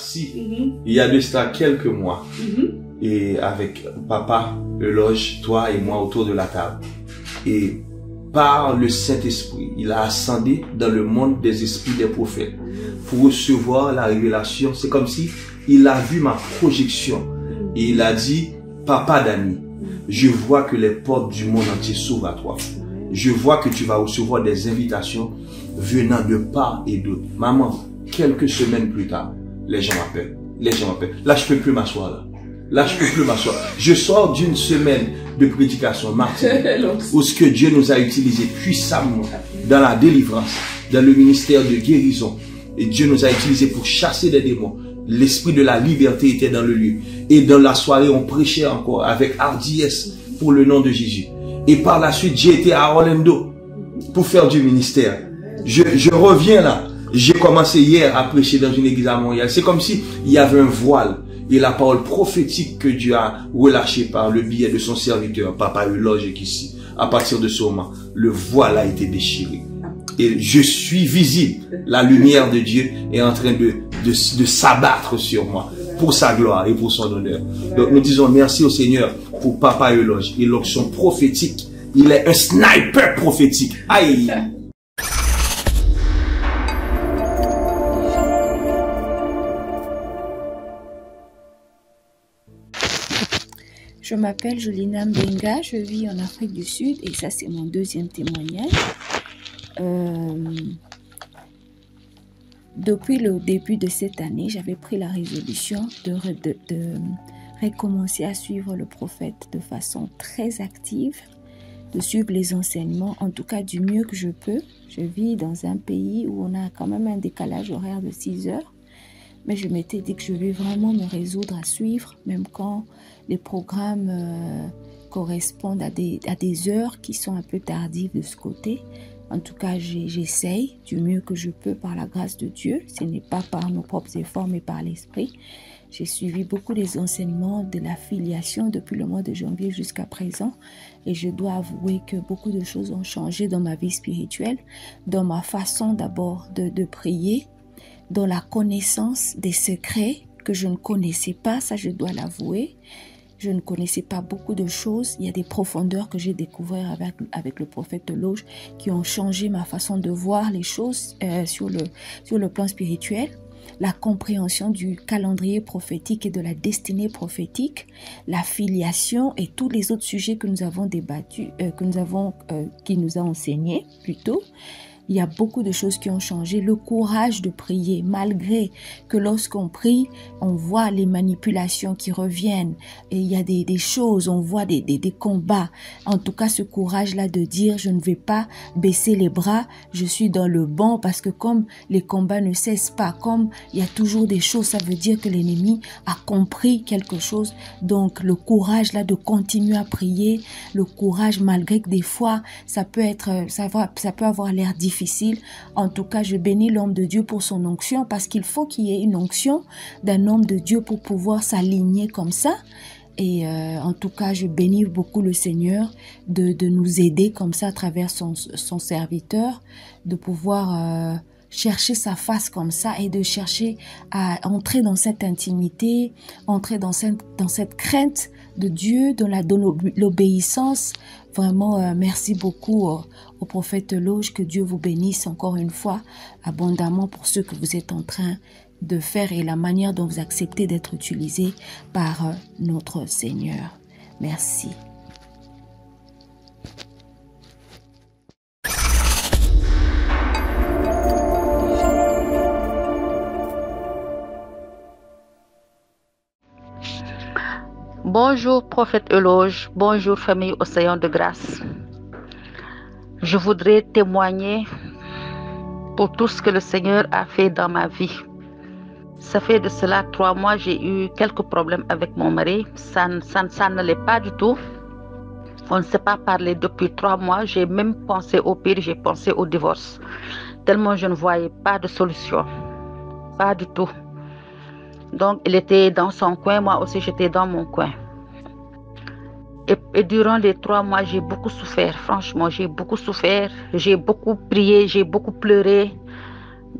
assis il y a de cela quelques mois et avec papa, Euloge, toi et moi autour de la table. Et par le Saint-Esprit, il a ascendé dans le monde des esprits des prophètes pour recevoir la révélation. C'est comme si il a vu ma projection et il a dit, papa Dani, je vois que les portes du monde entier s'ouvrent à toi. Je vois que tu vas recevoir des invitations venant de part et d'autre. Maman, quelques semaines plus tard, les gens m'appellent. Les gens m'appellent. Là, je peux plus m'asseoir là. Là, je peux plus m'asseoir. Je sors d'une semaine de prédication martyre où ce que Dieu nous a utilisé puissamment dans la délivrance, dans le ministère de guérison. Et Dieu nous a utilisé pour chasser des démons. L'esprit de la liberté était dans le lieu. Et dans la soirée, on prêchait encore avec hardiesse pour le nom de Jésus. Et par la suite, j'ai été à Orlando pour faire du ministère. Je reviens là. J'ai commencé hier à prêcher dans une église à Montréal. C'est comme si il y avait un voile. Et la parole prophétique que Dieu a relâchée par le biais de son serviteur, Papa Euloge ici, à partir de ce moment, le voile a été déchiré. Et je suis visible. La lumière de Dieu est en train de s'abattre sur moi pour sa gloire et pour son honneur. Donc nous disons merci au Seigneur pour Papa Euloge et l'onction prophétique. Il est un sniper prophétique. Aïe! Je m'appelle Jolina Mbenga, je vis en Afrique du Sud et ça c'est mon deuxième témoignage. Depuis le début de cette année, j'avais pris la résolution de recommencer à suivre le prophète de façon très active, de suivre les enseignements, en tout cas du mieux que je peux. Je vis dans un pays où on a quand même un décalage horaire de 6 heures. Mais je m'étais dit que je vais vraiment me résoudre à suivre, même quand les programmes correspondent à des heures qui sont un peu tardives de ce côté. En tout cas, j'essaye du mieux que je peux par la grâce de Dieu. Ce n'est pas par nos propres efforts, mais par l'Esprit. J'ai suivi beaucoup les enseignements de la filiation depuis le mois de janvier jusqu'à présent. Et je dois avouer que beaucoup de choses ont changé dans ma vie spirituelle, dans ma façon d'abord de prier, dans la connaissance des secrets que je ne connaissais pas, ça je dois l'avouer. Je ne connaissais pas beaucoup de choses. Il y a des profondeurs que j'ai découvertes avec le prophète Euloge qui ont changé ma façon de voir les choses sur le plan spirituel. La compréhension du calendrier prophétique et de la destinée prophétique, la filiation et tous les autres sujets que nous avons débattus, qui nous a enseigné plutôt. Il y a beaucoup de choses qui ont changé. Le courage de prier, malgré que lorsqu'on prie, on voit les manipulations qui reviennent. Et il y a des choses, on voit des combats. En tout cas, ce courage-là de dire, je ne vais pas baisser les bras, je suis dans le bon. Parce que comme les combats ne cessent pas, comme il y a toujours des choses, ça veut dire que l'ennemi a compris quelque chose. Donc, le courage-là de continuer à prier, le courage, malgré que des fois, ça peut avoir l'air difficile. En tout cas, je bénis l'homme de Dieu pour son onction parce qu'il faut qu'il y ait une onction d'un homme de Dieu pour pouvoir s'aligner comme ça. Et en tout cas, je bénis beaucoup le Seigneur de nous aider comme ça à travers son serviteur, de pouvoir chercher sa face comme ça et de chercher à entrer dans cette intimité, entrer dans cette crainte de Dieu, dans l'obéissance. Vraiment, merci beaucoup au prophète Euloge, que Dieu vous bénisse encore une fois abondamment pour ce que vous êtes en train de faire et la manière dont vous acceptez d'être utilisé par notre Seigneur. Merci. Bonjour prophète Euloge, bonjour famille Océan de Grâce. Je voudrais témoigner pour tout ce que le Seigneur a fait dans ma vie. Ça fait de cela 3 mois, j'ai eu quelques problèmes avec mon mari. Ça n'allait pas du tout. On ne s'est pas parlé depuis 3 mois. J'ai même pensé au pire, j'ai pensé au divorce. Tellement je ne voyais pas de solution. Pas du tout. Donc, il était dans son coin, moi aussi j'étais dans mon coin. Et durant les 3 mois, j'ai beaucoup souffert. Franchement, j'ai beaucoup souffert. J'ai beaucoup prié, j'ai beaucoup pleuré.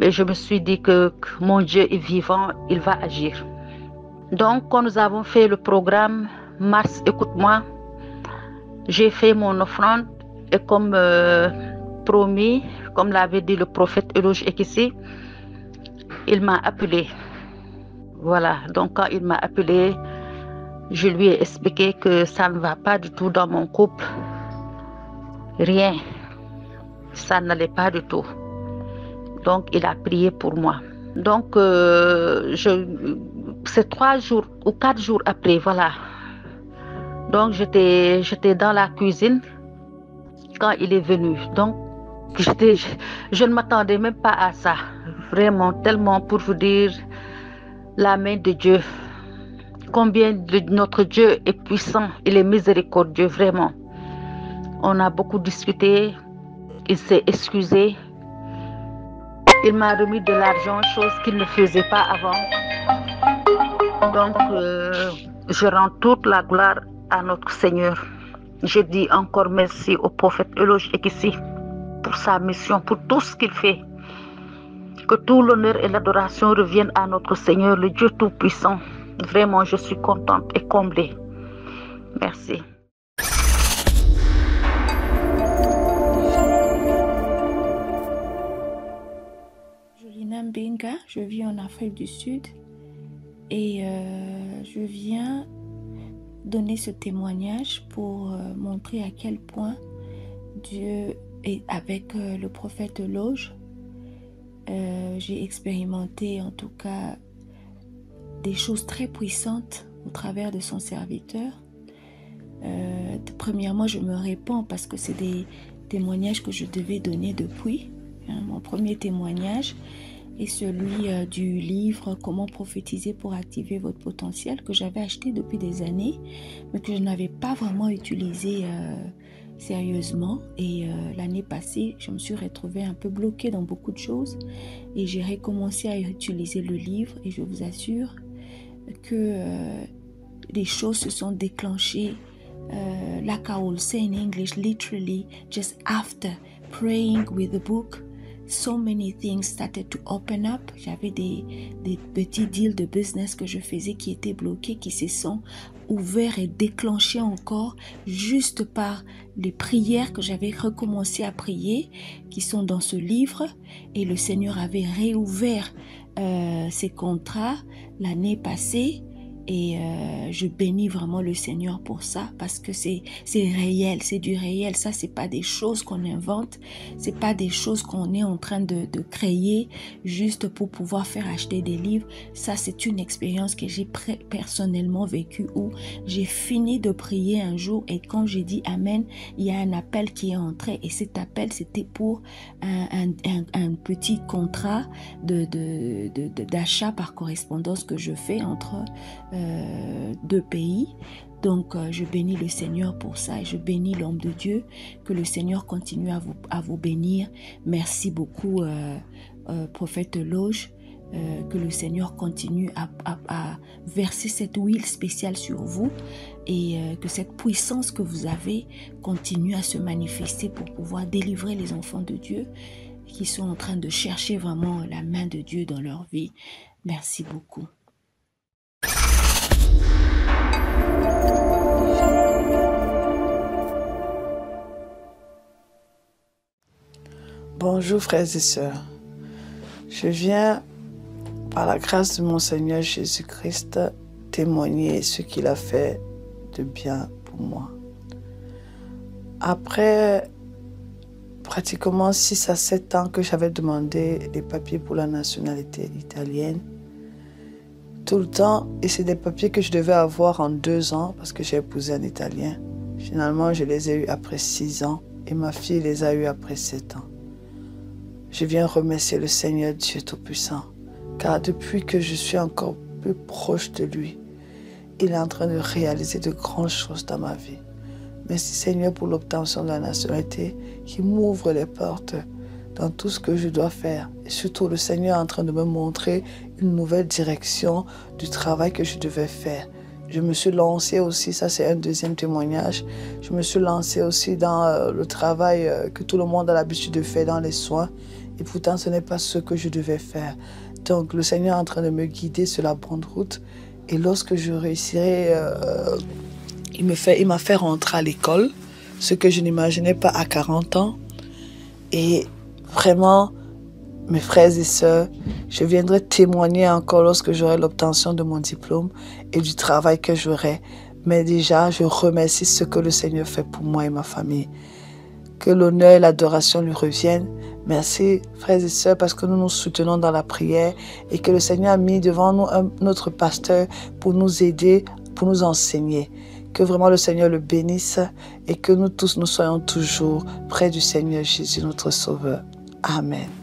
Mais je me suis dit que mon Dieu est vivant, il va agir. Donc, quand nous avons fait le programme Mars, écoute-moi, j'ai fait mon offrande et comme promis, comme l'avait dit le prophète Eloge Ekissi, il m'a appelé. Voilà, donc quand il m'a appelé, je lui ai expliqué que ça ne va pas du tout dans mon couple. Rien, ça n'allait pas du tout. Donc il a prié pour moi. Donc c'est 3 jours ou 4 jours après, voilà. Donc j'étais dans la cuisine quand il est venu. Donc je ne m'attendais même pas à ça. Vraiment, tellement pour vous dire la main de Dieu. Combien notre Dieu est puissant, il est miséricordieux, vraiment. On a beaucoup discuté, il s'est excusé. Il m'a remis de l'argent, chose qu'il ne faisait pas avant. Donc, je rends toute la gloire à notre Seigneur. Je dis encore merci au prophète Eloge Ekissi pour sa mission, pour tout ce qu'il fait. Que tout l'honneur et l'adoration reviennent à notre Seigneur, le Dieu Tout-Puissant. Vraiment, je suis contente et comblée. Merci. Jolina Mbenga, je vis en Afrique du Sud et je viens donner ce témoignage pour montrer à quel point Dieu est avec le prophète Eloge. J'ai expérimenté en tout cas des choses très puissantes au travers de son serviteur. Premièrement, je me répands parce que c'est des témoignages que je devais donner depuis. Mon premier témoignage est celui du livre « Comment prophétiser pour activer votre potentiel » que j'avais acheté depuis des années, mais que je n'avais pas vraiment utilisé sérieusement. Et l'année passée, je me suis retrouvée un peu bloquée dans beaucoup de choses et j'ai recommencé à utiliser le livre et je vous assure que les choses se sont déclenchées like I will say in English, literally just after praying with the book. So many things started to open up. J'avais des petits deals de business que je faisais qui étaient bloqués, qui se sont ouverts et déclenchés encore juste par les prières que j'avais recommencé à prier, qui sont dans ce livre. Et le Seigneur avait réouvert ces contrats l'année passée. Et je bénis vraiment le Seigneur pour ça parce que c'est réel, c'est du réel. Ça, c'est pas des choses qu'on invente, c'est pas des choses qu'on est en train de créer juste pour pouvoir faire acheter des livres. Ça, c'est une expérience que j'ai personnellement vécue où j'ai fini de prier un jour et quand j'ai dit Amen, il y a un appel qui est entré et cet appel, c'était pour un petit contrat d'achat par correspondance que je fais entre 2 pays. Donc je bénis le Seigneur pour ça et je bénis l'homme de Dieu. Que le Seigneur continue à vous bénir. Merci beaucoup prophète Eloge. Que le Seigneur continue à verser cette huile spéciale sur vous et que cette puissance que vous avez continue à se manifester pour pouvoir délivrer les enfants de Dieu qui sont en train de chercher vraiment la main de Dieu dans leur vie. Merci beaucoup. Bonjour frères et sœurs, je viens par la grâce de mon Seigneur Jésus-Christ témoigner ce qu'il a fait de bien pour moi. Après pratiquement 6 à 7 ans que j'avais demandé des papiers pour la nationalité italienne, tout le temps, et c'est des papiers que je devais avoir en 2 ans parce que j'ai épousé un Italien. Finalement, je les ai eus après 6 ans et ma fille les a eus après 7 ans. Je viens remercier le Seigneur Dieu Tout-Puissant, car depuis que je suis encore plus proche de lui, il est en train de réaliser de grandes choses dans ma vie. Merci Seigneur pour l'obtention de la nationalité qui m'ouvre les portes dans tout ce que je dois faire. Et surtout le Seigneur est en train de me montrer une nouvelle direction du travail que je devais faire. Je me suis lancée aussi, ça c'est un deuxième témoignage, je me suis lancée aussi dans le travail que tout le monde a l'habitude de faire dans les soins. Et pourtant, ce n'est pas ce que je devais faire. Donc, le Seigneur est en train de me guider sur la bonne route. Et lorsque je réussirai, il m'a fait rentrer à l'école, ce que je n'imaginais pas à 40 ans. Et vraiment, mes frères et sœurs, je viendrai témoigner encore lorsque j'aurai l'obtention de mon diplôme et du travail que j'aurai. Mais déjà, je remercie ce que le Seigneur fait pour moi et ma famille. Que l'honneur et l'adoration lui reviennent. Merci, frères et sœurs, parce que nous nous soutenons dans la prière et que le Seigneur a mis devant nous notre pasteur pour nous aider, pour nous enseigner. Que vraiment le Seigneur le bénisse et que nous tous, nous soyons toujours près du Seigneur Jésus, notre Sauveur. Amen.